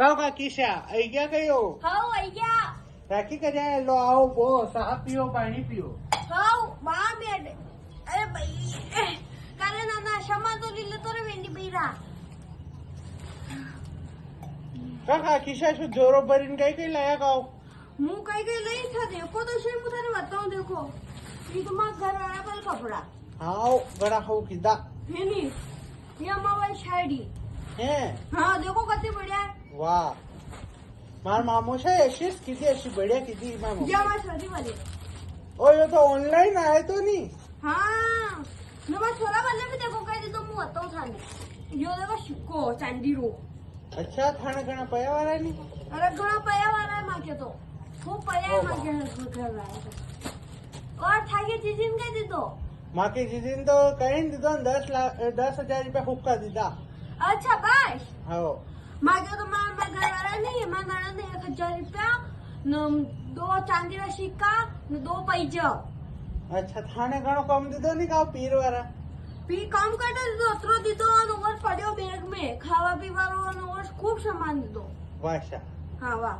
કાકા કિસ્સા આઈ ગયા કયો હાઉ આઈ ગયા રાખી કર્યા લો આવો બો ચા પીઓ પાણી પીઓ હાઉ બા બેડ અરે ભાઈ કાલે નાના શમા તો લીલે તો રે વેંડી બૈરા કાકા કિસ્સા શું જોરો ભરીને કઈ કઈ લાયા કાવ હું કઈ લઈ था देखो तो सही मैं तेरे बताऊं देखो ये तो मां घर वाला पर कपड़ा હાઉ બડા હો કીધા है नी ये मावा शायरी હે हाँ देखो कितनी बढ़िया है વાહ માર મામો છે એશિસ કીધી એશી બઢિયા કીધી મામો ये हमारी शादी वाले ओ ये तो ऑनलाइन आए तो नहीं हाँ मैं बस छोरा वाले भी देखो कह दी तो मुंह बताऊं था नहीं यो देखो शिक्को चांदी रो अच्छा थाने घना पया वाला नहीं अरे घना पया वाला है माँ के तो खूब पया है माँ के घर रहा है और ठाके जीजीन कह दी तो माँ के जीजीन तो कहीं दीदो 10,000 रुपया हुक्का दीदा अच्छा बस हाँ माँ के तो मैं घर वाला नहीं मैं गणा ने 1,000 रुपया न 2 चांदी का सिक्का न 2 पैसा अच्छा थाने घणो कम दीदो नहीं का पीर वाला पी काम करते दीदो अतरो दीदो और ओवर पड़्यो बैग में खावा पीवा रो और खूब सामान दीदो वाशा हाँ वाह